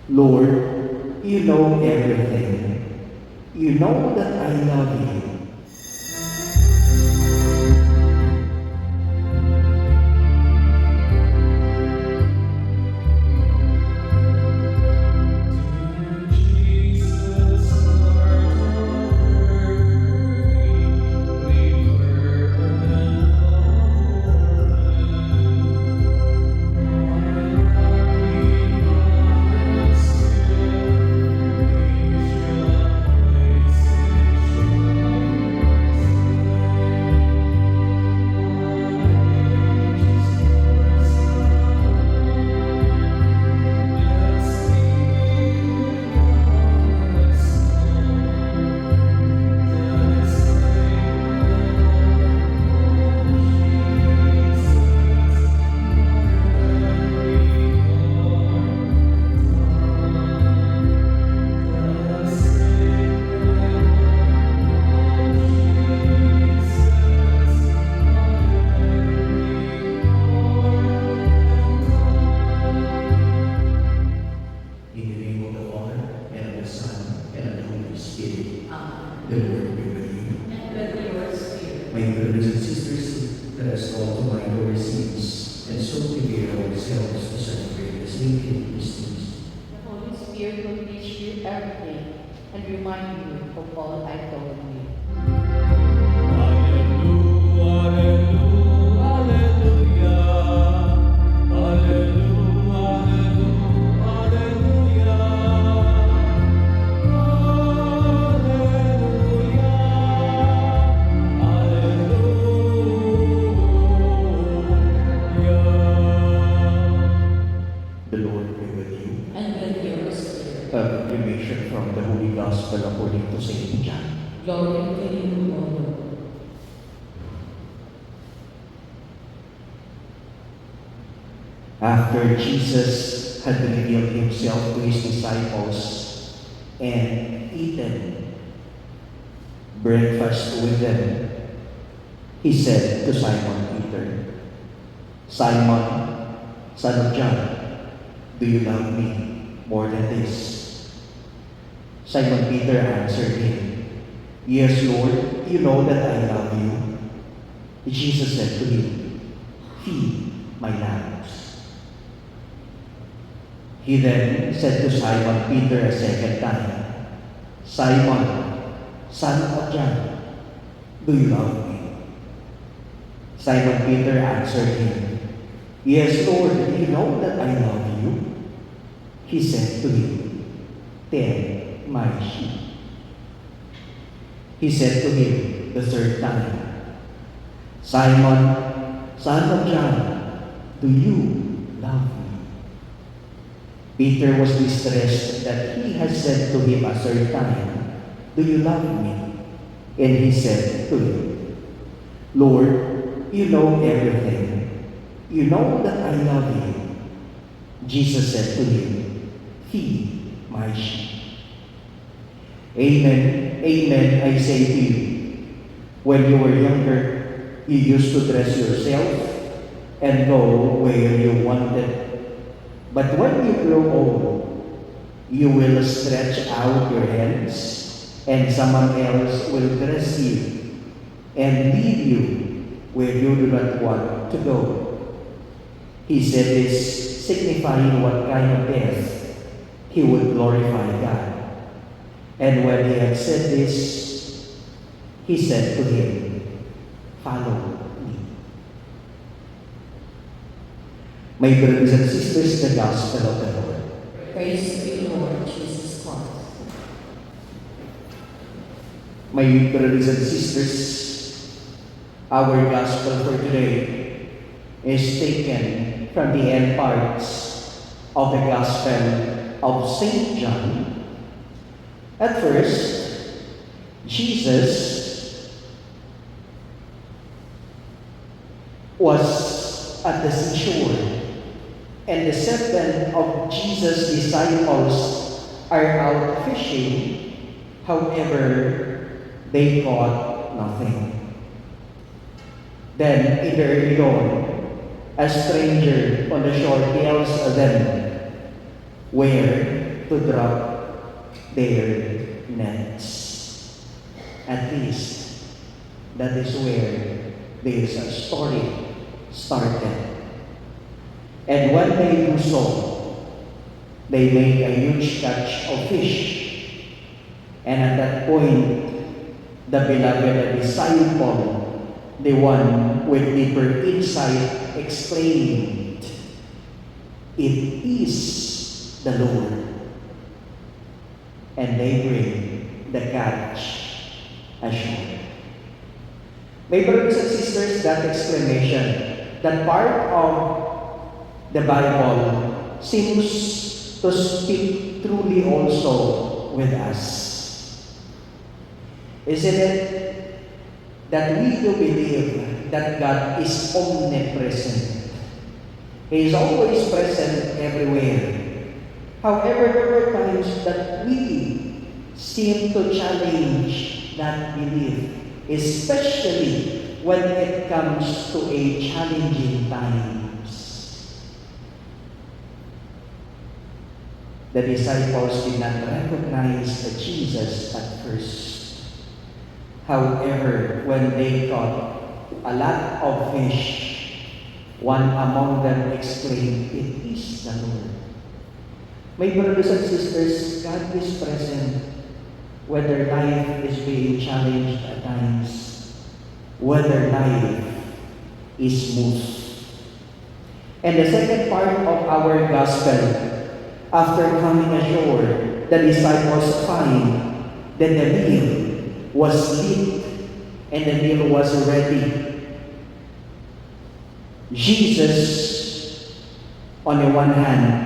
Lord, you know everything. You know that I love you. In the name of the Father, and of the Son, and of the Holy Spirit. Amen. The Lord be with you. And with your spirit. My brothers and sisters, let us all to mind our sins, and so prepare ourselves to celebrate the sacred mysteries. The Holy Spirit will teach you everything and remind you of all I told you. The Lord be with you. And with your spirit. A proclamation from the Holy Gospel according to Saint John. Glory to you, O Lord. After Jesus had revealed himself to his disciples and eaten breakfast with them, he said to Simon Peter, "Simon, son of John, do you love me more than this?" Simon Peter answered him, "Yes, Lord, you know that I love you." Jesus said to him, "Feed my lambs." He then said to Simon Peter a second time, "Simon, son of John, do you love me?" Simon Peter answered him, "Yes, Lord, you know that I love you." He said to him, "Tend my sheep." He said to him the third time, "Simon, son of John, do you love me?" Peter was distressed that he had said to him a third time, "Do you love me?" And he said to him, "Lord, you know everything. You know that I love you." Jesus said to him, "Feed my sheep." Amen, amen, I say to you, when you were younger, you used to dress yourself and go where you wanted. But when you grow old, you will stretch out your hands, and someone else will dress you and lead you where you do not want to go. He said this, signifying what kind of death he would glorify God. And when he had said this, he said to him, "Follow me." My brothers and sisters, the Gospel of the Lord. Praise to you, Lord Jesus Christ. My brothers and sisters, our Gospel for today is taken from the end parts of the Gospel of Saint John. At first, Jesus was at the seashore, and the 7 of Jesus' disciples are out fishing. However, they caught nothing. Then, in the early dawn, a stranger on the shore tells them where to drop their nets. At least, that is where this story started. And when they do so, they made a huge catch of fish. And at that point, the beloved disciple, the one with deeper insight, exclaimed, "It is the Lord." And they bring the catch ashore. My brothers and sisters, that exclamation, that part of the Bible seems to speak truly also with us. Isn't it that we do believe that God is omnipresent? He is always present everywhere. However, there were times that we seem to challenge that belief, especially when it comes to a challenging times. The disciples did not recognize Jesus at first. However, when they caught a lot of fish, one among them exclaimed, "It is the Lord." My brothers and sisters, God is present whether life is being challenged at times, whether life is smooth. And the second part of our gospel, after coming ashore, the disciples find that the meal was lit and the meal was ready. Jesus, on the one hand,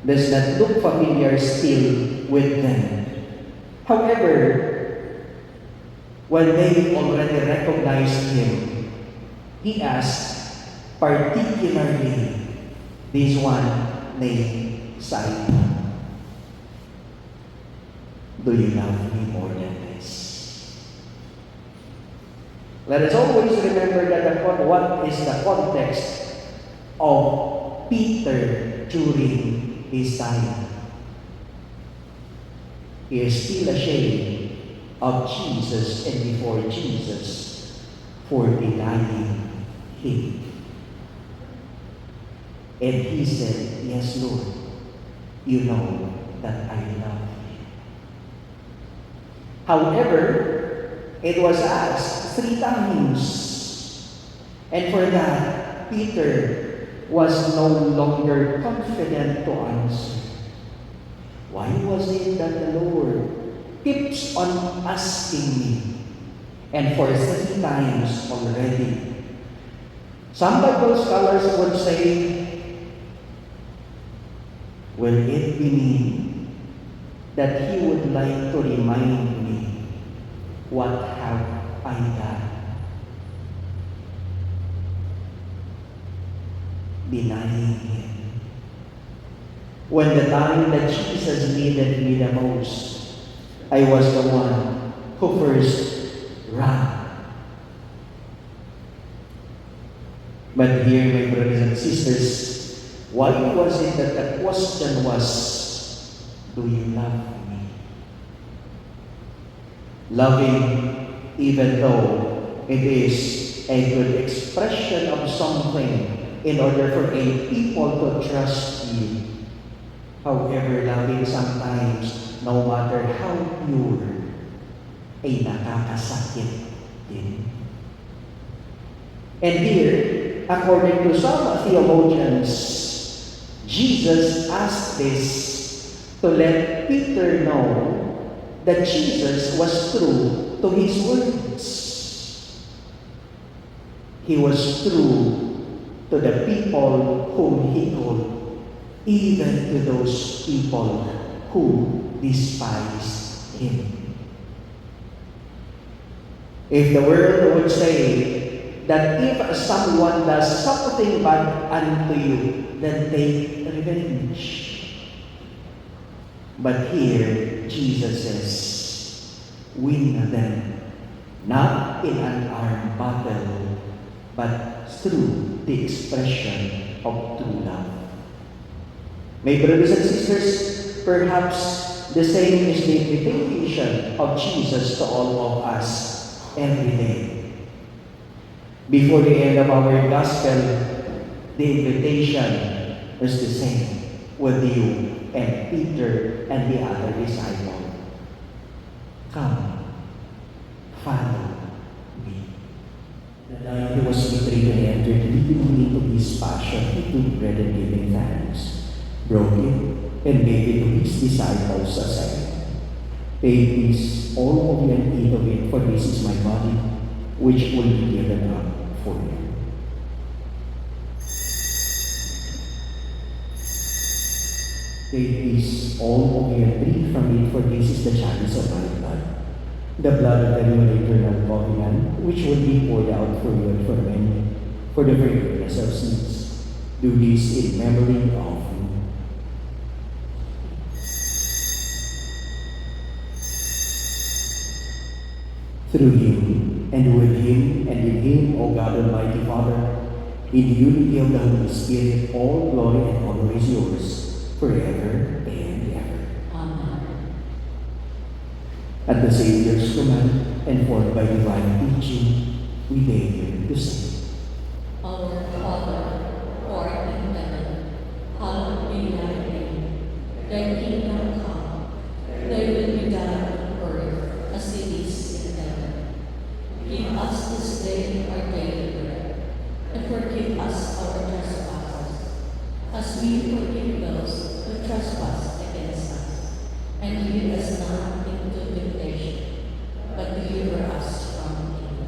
does not look familiar still with them. However, when they already recognized him, he asked, particularly this one named Simon, "Do you love me more than this?" Let us always remember that what is the context of Peter during his time. He is still ashamed of Jesus and before Jesus for denying him. And he said, "Yes, Lord, you know that I love you." However, it was asked 3 times. And for that, Peter was no longer confident to answer. Why was it that the Lord keeps on asking me? And for 3 times already. Some Bible scholars would say, will it be mean that he would like to remind me, what have I done? Denying him. When the time that Jesus needed me the most, I was the one who first ran. But here, my brothers and sisters, why was it that the question was, do you love me? Loving, even though it is a good expression of something in order for a people to trust you. However, loving sometimes, no matter how pure, ay nakakasakit din. And here, according to some theologians, Jesus asked this to let Peter know that Jesus was true to his words. He was true to the people whom he called, even to those people who despised him. If the world would say that if someone does something bad unto you, then take revenge. But here, Jesus says, win them, not in an armed battle, but through the expression of true love. My brothers and sisters, perhaps the same is the invitation of Jesus to all of us every day. Before the end of our gospel, the invitation is the same with you and Peter and the other disciple. Come, follow me. The night he was betrayed and entered, leading into his passion, he took bread and giving thanks, broke it, and gave it to his disciples as saying, take this, all of you, and eat of it, for this is my body, which will be given up for you. Take this, all of you, and drink from it, for this is the chalice of my blood, the blood of the new eternal covenant, which will be poured out for you and for many, for the forgiveness of sins. Do this in memory of me. Through him, and with him, and in him, O God Almighty Father, in the unity of the Holy Spirit, all glory and honor is yours, forever and ever. Amen. At the Savior's command, and formed by divine teaching, we dare to say, Our Father, who art in heaven, hallowed be thy name. Thy kingdom come, thy will be done on earth as it is in heaven. Give us this day our daily bread, and forgive us our trespasses, as we forgive those who trespass against us. And lead us not into temptation, but deliver us from evil.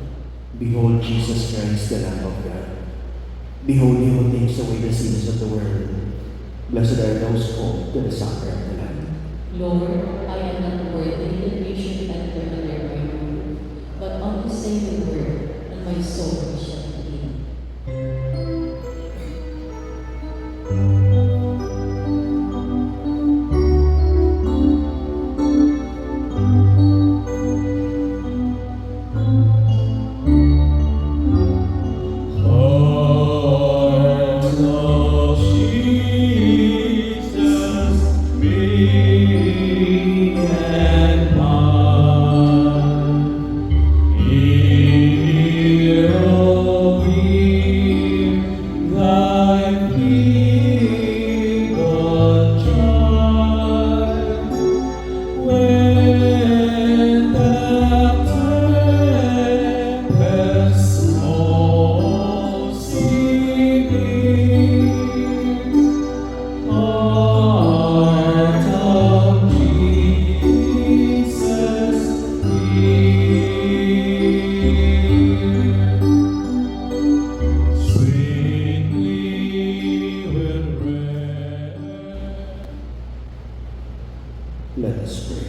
Behold Jesus Christ, the Lamb of God. Behold him who takes away the sins of the world. Blessed are those called to the supper of the Lamb. Lord, I am not worthy that you should enter under my roof, but only say the word, and my soul shall heal. Heart of Jesus, me and mine. Hear, O we, thy pleaded child, when the tempest smote singing, heart of Jesus, hear. Sweetly will rest. Let us pray.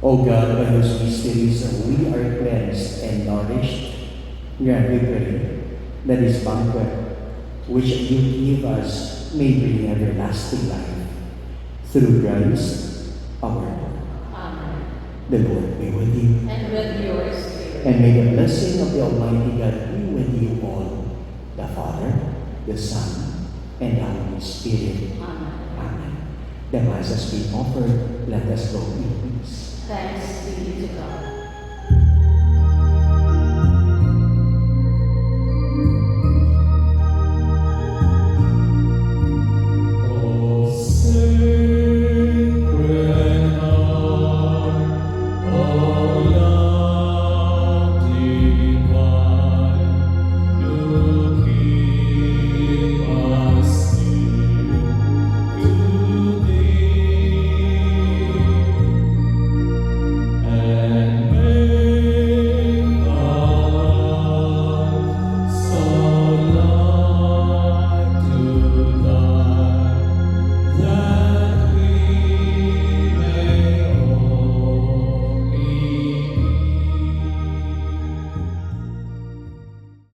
O God, by whose mysteries we are cleansed and nourished, grant, we pray, that this banquet which you give us may bring everlasting life. Through Christ our Lord. Amen. The Lord be with you. And with your spirit. And may the blessing of the Almighty God be with you all, the Father, the Son, and the Holy Spirit. Amen. Amen. The Mass has been offered. Let us go in peace. Thanks be to God.